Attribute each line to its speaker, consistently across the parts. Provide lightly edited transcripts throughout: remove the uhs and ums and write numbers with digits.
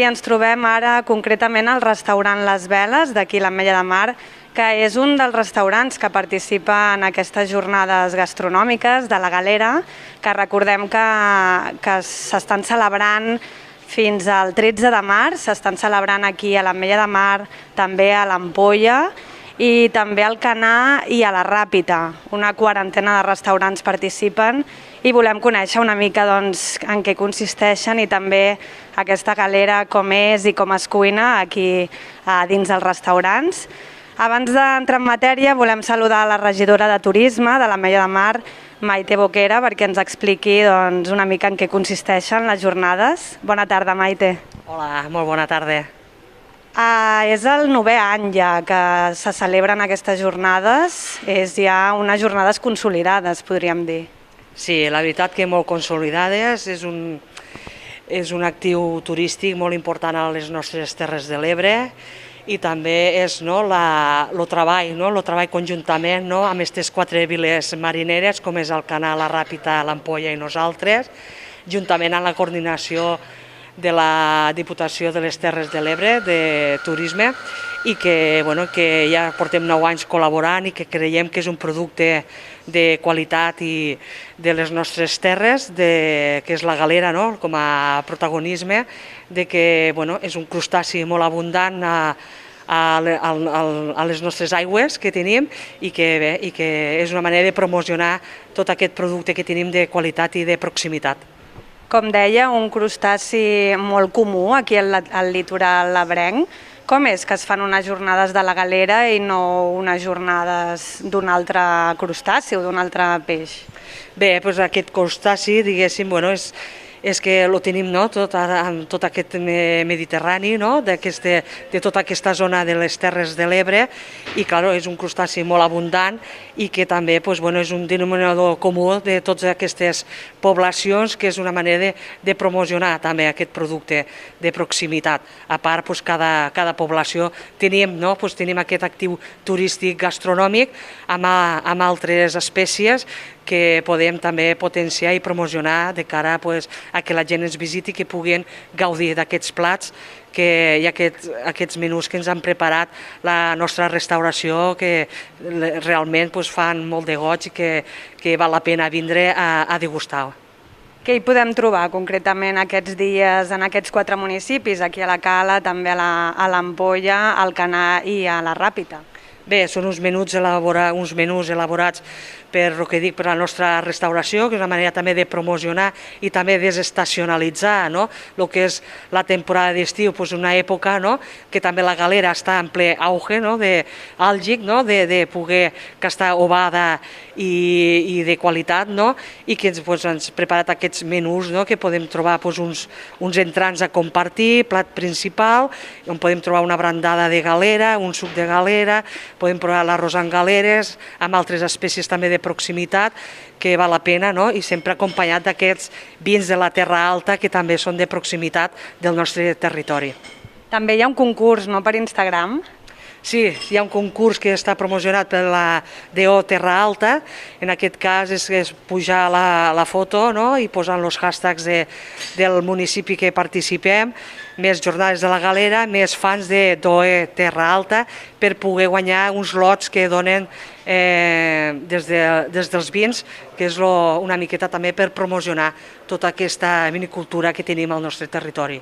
Speaker 1: Ens trobem ara concretament al restaurant Les Veles, d'aquí l'Ametlla de Mar, que és un dels restaurants que participa en aquestes jornades gastronòmiques de la Galera, que recordem que s'estan celebrant fins al 13 de març, s'estan celebrant aquí a l'Ametlla de Mar, també a l'Ampolla, i també al Canà i a la Ràpita. Una quarantena de restaurants participen i volem conèixer una mica en què consisteixen i també aquesta galera com és i com es cuina aquí dins dels restaurants. Abans d'entrar en matèria volem saludar la regidora de Turisme de l'Ametlla de Mar, Maite Boquera, perquè ens expliqui una mica en què consisteixen les jornades. Bona tarda, Maite.
Speaker 2: Hola, molt bona tarda.
Speaker 1: És el 9è any ja que se celebren aquestes jornades, és ja unes jornades consolidades, podríem dir.
Speaker 2: Sí, la veritat que molt consolidades, és un actiu turístic molt important a les nostres Terres de l'Ebre i també és el treball conjuntament amb aquestes 4 viles marineres com és el Canà, la Ràpita, l'Ampolla i nosaltres, juntament amb la coordinació de la Diputació de les Terres de l'Ebre de Turisme i que ja portem 9 anys col·laborant i que creiem que és un producte de qualitat i de les nostres terres, que és la galera com a protagonisme, que és un crustaci molt abundant a les nostres aigües que tenim i que és una manera de promocionar tot aquest producte que tenim de qualitat i de proximitat.
Speaker 1: Com deia, un crustaci molt comú aquí al litoral ebrenc. Com és que es fan unes jornades de la galera i no unes jornades d'un altre crustaci o d'un altre peix?
Speaker 2: Bé, aquest crustaci, diguéssim, és que el tenim en tot aquest Mediterrani, de tota aquesta zona de les Terres de l'Ebre i, clar, és un crustaci molt abundant i que també és un denominador comú de totes aquestes poblacions, que és una manera de promocionar també aquest producte de proximitat. A part, cada població tenim aquest actiu turístic gastronòmic amb altres espècies que podem també potenciar i promocionar de cara a que la gent ens visiti i que puguin gaudir d'aquests plats i aquests menús que ens han preparat la nostra restauració, que realment fan molt de goig i que val la pena vindre a degustar.
Speaker 1: Què hi podem trobar concretament aquests dies en aquests 4 municipis, aquí a la Cala, també a l'Ampolla, al Canà i a la Ràpita?
Speaker 2: Bé, són uns menús elaborats per la nostra restauració, que és una manera també de promocionar i també desestacionalitzar el que és la temporada d'estiu, una època que també la galera està en ple auge àlgic, de poder que està ovada i de qualitat, i que ens han preparat aquests menús que podem trobar uns entrants a compartir, plat principal, on podem trobar una brandada de galera, un suc de galera, podem provar l'arròs amb galeres, amb altres espècies també de proximitat, que val la pena, i sempre acompanyat d'aquests vins de la Terra Alta, que també són de proximitat del nostre territori.
Speaker 1: També hi ha un concurs per Instagram?
Speaker 2: Sí, hi ha un concurs que està promocionat per la DO Terra Alta. En aquest cas és pujar la foto i posar els hashtags del municipi que participem, més jornades de la galera, més fans de DOE Terra Alta, per poder guanyar uns lots que donen des dels vins, que és una miqueta també per promocionar tota aquesta vinicultura que tenim al nostre territori.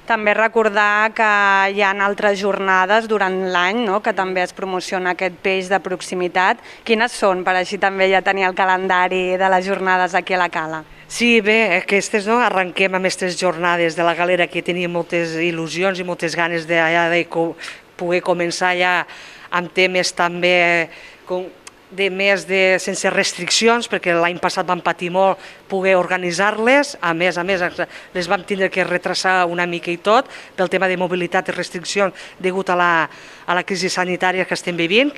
Speaker 1: També recordar que hi ha altres jornades durant l'any que també es promociona aquest peix de proximitat. Quines són, per així també ja tenir el calendari de les jornades aquí a la Cala?
Speaker 2: Sí, bé, aquestes arrenquem amb aquestes jornades de la galera que tenim moltes il·lusions i moltes ganes de poder començar ja amb temes també sense restriccions, perquè l'any passat vam patir molt poder organitzar-les, a més les vam tindre que retrasar una mica i tot pel tema de mobilitat i restriccions degut a la crisi sanitària que estem vivint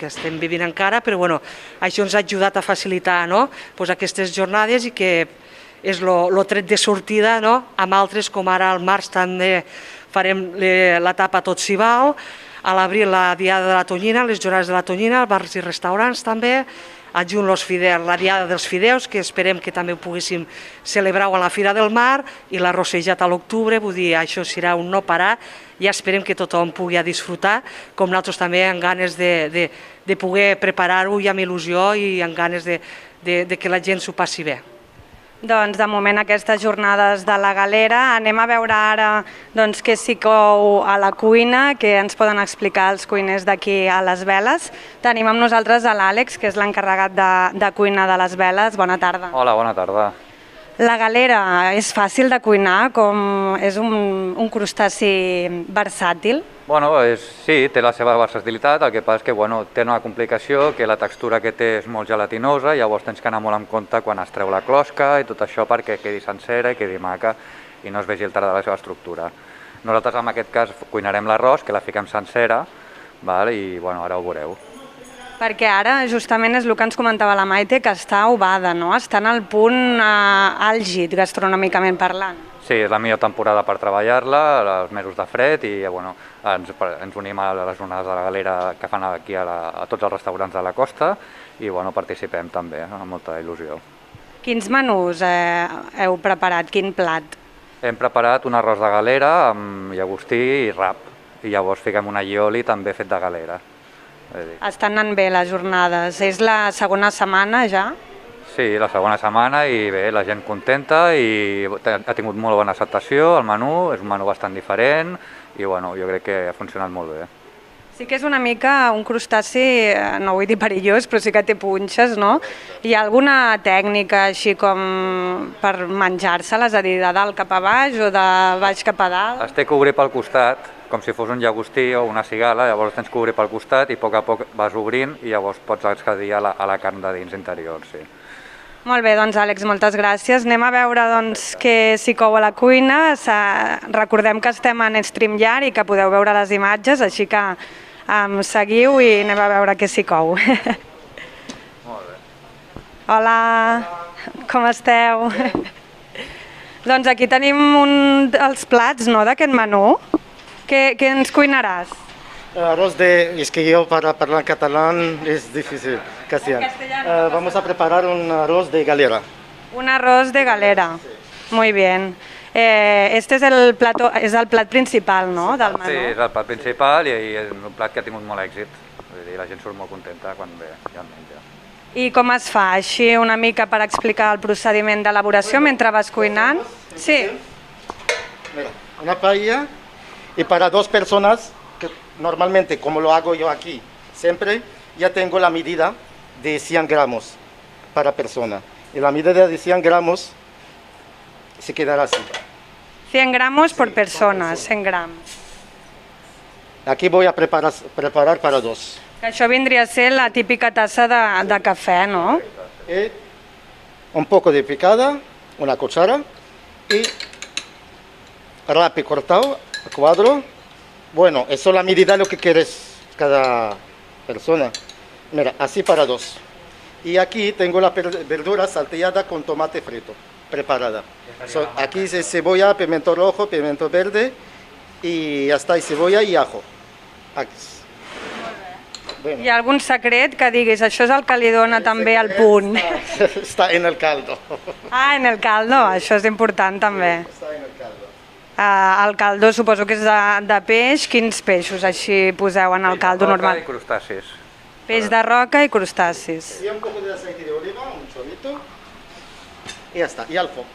Speaker 2: encara, però això ens ha ajudat a facilitar aquestes jornades i que és el tret de sortida amb altres, com ara al març també farem l'etapa Tot s'hi val, a l'abril la Diada de la Tonyina, les jornades de la Tonyina, bars i restaurants també, adjunt la diada dels fideus, que esperem que també ho poguéssim celebrar a la Fira del Mar, i la rossejat a l'octubre, vull dir, això serà un no parar, ja esperem que tothom pugui disfrutar, com nosaltres també amb ganes de poder preparar-ho i amb il·lusió i amb ganes de que la gent s'ho passi bé.
Speaker 1: Doncs de moment aquestes jornades de la Galera. Anem a veure ara què s'hi cou a la cuina, que ens poden explicar els cuiners d'aquí a les Veles. Tenim amb nosaltres a l'Àlex, que és l'encarregat de cuina de les Veles. Bona tarda.
Speaker 3: Hola, bona tarda.
Speaker 1: La Galera és fàcil de cuinar, és un crustaci versàtil?
Speaker 3: Bueno, sí, té la seva versatilitat, el que passa és que té una complicació, que la textura que té és molt gelatinosa, llavors tens que anar molt en compte quan es treu la closca i tot això perquè quedi sencera i quedi maca i no es vegi alterada la seva estructura. Nosaltres en aquest cas cuinarem l'arròs, que la fiquem sencera, i ara ho veureu.
Speaker 1: Perquè ara justament és el que ens comentava la Maite, que està ovada, no? Està en el punt àlgid, gastronòmicament parlant.
Speaker 3: Sí, és la millor temporada per treballar-la, els mesos de fred, i ens unim a les jornades de la Galera que fan aquí a tots els restaurants de la costa i participem també, amb molta il·lusió.
Speaker 1: Quins menús heu preparat? Quin plat?
Speaker 3: Hem preparat un arròs de galera amb llagostí i rap, i llavors fiquem un allioli també fet de galera.
Speaker 1: Estan anant bé les jornades. És la segona setmana ja?
Speaker 3: Sí, la segona setmana, i bé, la gent contenta i ha tingut molt bona acceptació el menú, és un menú bastant diferent i jo crec que ha funcionat molt bé.
Speaker 1: Sí que és una mica un crustaci, no vull dir perillós, però sí que té punxes, no? Hi ha alguna tècnica així com per menjar-se-les, és a dir, de dalt cap a baix o de baix cap a dalt?
Speaker 3: Es té que obrir pel costat, com si fos un llagostí o una cigala, llavors tens que obrir pel costat i a poc vas obrint i llavors pots accedir a la carn de dins interior, sí.
Speaker 1: Molt bé, doncs Àlex, moltes gràcies. Anem a veure què s'hi cou a la cuina. Recordem que estem en StreamYard i que podeu veure les imatges, així que em seguiu i anem a veure què s'hi cou.
Speaker 3: Molt bé.
Speaker 1: Hola, com esteu? Doncs aquí tenim un dels plats d'aquest menú. Què ens cuinaràs?
Speaker 4: Arroz es que yo para hablar catalán es difícil, castellano. Vamos a preparar un arroz de galera.
Speaker 1: Un arroz de galera, muy bien. Este és el plat principal, no?, del menú.
Speaker 3: Sí, és el plat principal i és un plat que ha tingut molt èxit. La gent surt molt contenta quan ve ja el menja.
Speaker 1: I com es fa? Així una mica per explicar el procediment d'elaboració mentre vas cuinant? Sí.
Speaker 4: Mira, una paella y para dos personas, que normalmente como lo hago yo aquí, siempre ya tengo la medida de 100 gramos para persona. Y la medida de 100 gramos se quedará así.
Speaker 1: 100 gramos por persona, 100 grams.
Speaker 4: Aquí voy a preparar para dos.
Speaker 1: Això vindria a ser la típica tassa de cafè, no?
Speaker 4: Un poco de picada, una cuchara y rápido cortado a cuadro. Bueno, eso es la medida de lo que quieres cada persona. Mira, así para dos. Y aquí tengo la verdura salteada con tomate frito, preparada. Aquí es cebolla, pimiento rojo, pimiento verde y ya está, y cebolla y ajo. Aquí.
Speaker 1: Bueno. Hi ha algun secret que diguis, això és el que li dona també el punt?
Speaker 4: Està en el caldo.
Speaker 1: Ah, en el caldo, això és important també.
Speaker 4: Està en el caldo.
Speaker 1: El caldo suposo que és de peix. Quins peixos així poseu en el caldo normal?
Speaker 3: Peix de roca i crustacis.
Speaker 1: Peix de roca i crustacis.
Speaker 4: Y un poco de aceite de oliva, un chorrito. Y ya está, y al foc.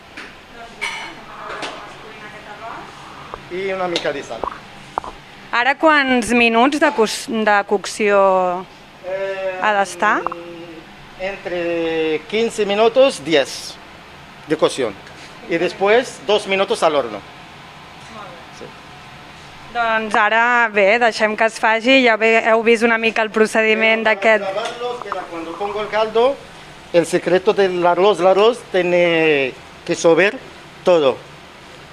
Speaker 4: I una mica de sal.
Speaker 1: Ara quants minuts de cocció ha d'estar?
Speaker 4: Entre 15 minutos, 10 de cocción. Y después 2 minutos al horno. Sí.
Speaker 1: Doncs ara, bé, deixem que es faci. Ja heu vist una mica el procediment d'aquest...
Speaker 4: Cuando pongo el caldo, el secreto del arroz tiene que sober todo.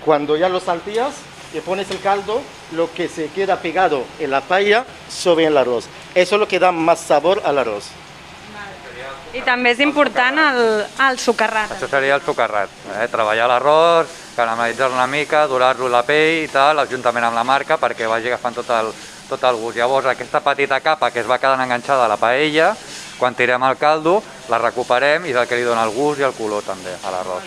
Speaker 4: Cuando ya lo salteas y pones el caldo, lo que se queda pegado en la paella sobre el arroz. Eso es lo que da más sabor al arroz.
Speaker 1: I també és important el socarrat.
Speaker 3: Això seria el socarrat, treballar l'arròs, caramelitzar-lo una mica, dorar-lo la pell i tal, juntament amb la marca, perquè vagi agafant tot el gust. Llavors aquesta petita capa que es va quedant enganxada a la paella, quan tirem el caldo, la recuperem i és el que li dona el gust i el color també a l'arròs.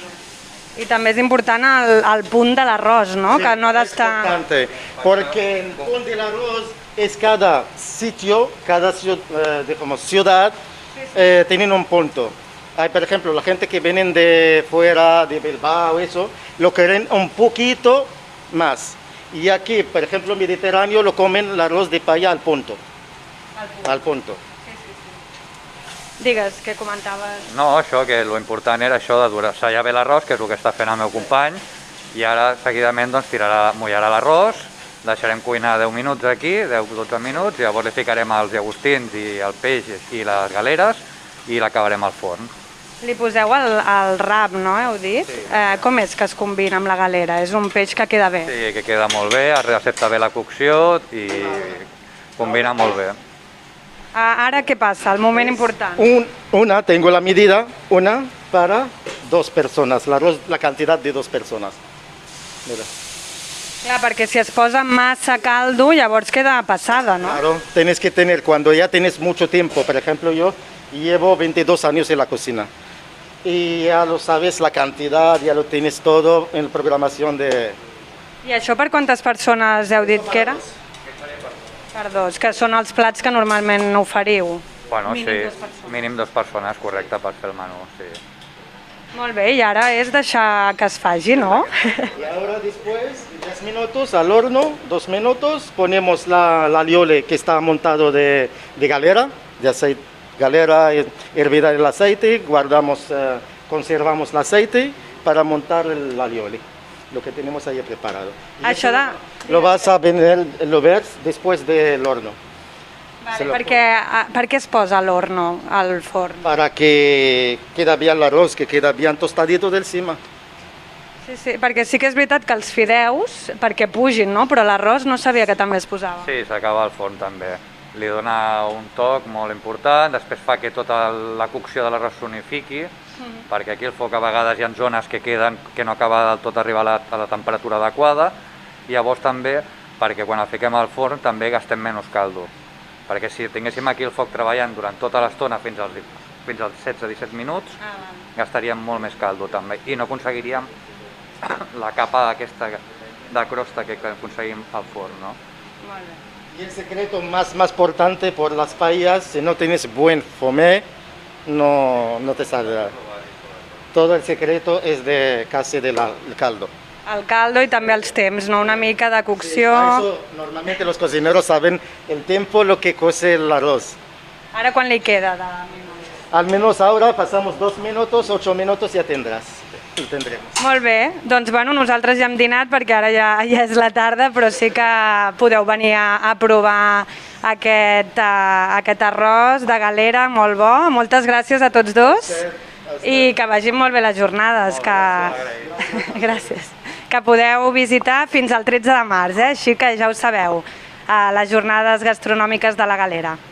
Speaker 1: I també és important el punt de l'arròs, no?
Speaker 4: Sí,
Speaker 1: que no ha d'estar...
Speaker 4: importante, porque el punto del arroz es cada sitio, cada ciudad, tienen un punto. Hay, por ejemplo, la gente que vienen de fuera, de Bilbao, eso, lo quieren un poquito más. Y aquí, por ejemplo, Mediterráneo, lo comen el arroz de palla al punto. Al punto.
Speaker 1: Digues, què comentaves?
Speaker 3: No, això, que lo important era això de sellar bé l'arròs, que és el que està fent el meu company, i ara seguidament doncs, mullarà l'arròs, deixarem cuinar 10 minuts aquí, 10-12 minuts, i llavors li ficarem els llagostins i el peix i les galeres i l'acabarem al forn.
Speaker 1: Li poseu el rap, no? Heu dit? Sí. Com és que es combina amb la galera? És un peix que queda bé?
Speaker 3: Sí, que queda molt bé, recepta bé la cocció i combina molt bé.
Speaker 1: Ara què passa? El moment important.
Speaker 4: Tengo la medida, una para 2 personas, la cantidad de 2 personas. Mira.
Speaker 1: Clar, perquè si es posa massa caldo, llavors queda passada, no?
Speaker 4: Claro, tienes que tener, cuando ya tienes mucho tiempo, por ejemplo, yo llevo 22 años en la cocina y ya lo sabes, la cantidad, ya lo tienes todo en la programación de...
Speaker 1: I això per quantes persones heu dit que era? Per 2, que són els plats que normalment oferiu.
Speaker 3: Bueno,
Speaker 1: Mínim
Speaker 3: sí,
Speaker 1: 2 persones.
Speaker 3: mínim 2 persones, correcte, per fer el menú, sí.
Speaker 1: Molt bé, i ara és deixar que es faci, no?
Speaker 4: Y ahora después, 10 minutos al horno, 2 minutos, ponemos la alioli que está montado de galera, de aceite, galera hervida en el aceite, conservamos el aceite para montar el alioli, lo que tenemos ahí preparado. Y
Speaker 1: Això de...
Speaker 4: lo vas a lo ver después del horno.
Speaker 1: Vale, per què es posa a l'horno, al forn?
Speaker 4: Para que quede bien el arroz, que quede bien tostadito del cima.
Speaker 1: Sí, perquè sí que és veritat que els fideus, perquè pugin, no? Però l'arròs no sabia que també es posava.
Speaker 3: Sí, s'acaba al forn també. Li dona un toc molt important, després fa que tota la cocció de l'arròs s'unifiqui, perquè aquí el foc a vegades hi ha zones que queden que no acaba del tot arribar a la temperatura adequada, i llavors també perquè quan el fiquem al forn també gastem menys caldo. Perquè si tinguéssim aquí el foc treballant durant tota l'estona fins als 16-17 minuts, gastaríem molt més caldo també i no aconseguiríem la capa aquesta de crosta que aconseguim al forn, no?
Speaker 1: Molt bé.
Speaker 4: Y el secreto más importante por las paellas, si no tienes buen fomé, no te saldrá. Todo el secreto es casi del caldo.
Speaker 1: El caldo i també els temps, no? Una mica de cocció.
Speaker 4: Eso, normalmente los cocineros saben el tiempo lo que cose el arroz.
Speaker 1: Ara quan li queda de minuts?
Speaker 4: Al menos ahora pasamos 2 minutos, 8 minutos ya tendrás. Lo tendremos.
Speaker 1: Molt bé, doncs bueno, nosaltres ja hem dinat perquè ara ja és la tarda, però sí que podeu venir a provar aquest arròs de galera molt bo. Moltes gràcies a tots dos i que vagin molt bé les jornades. Gràcies. Que podeu visitar fins al 13 de març, així que ja ho sabeu, a les jornades gastronòmiques de la Galera.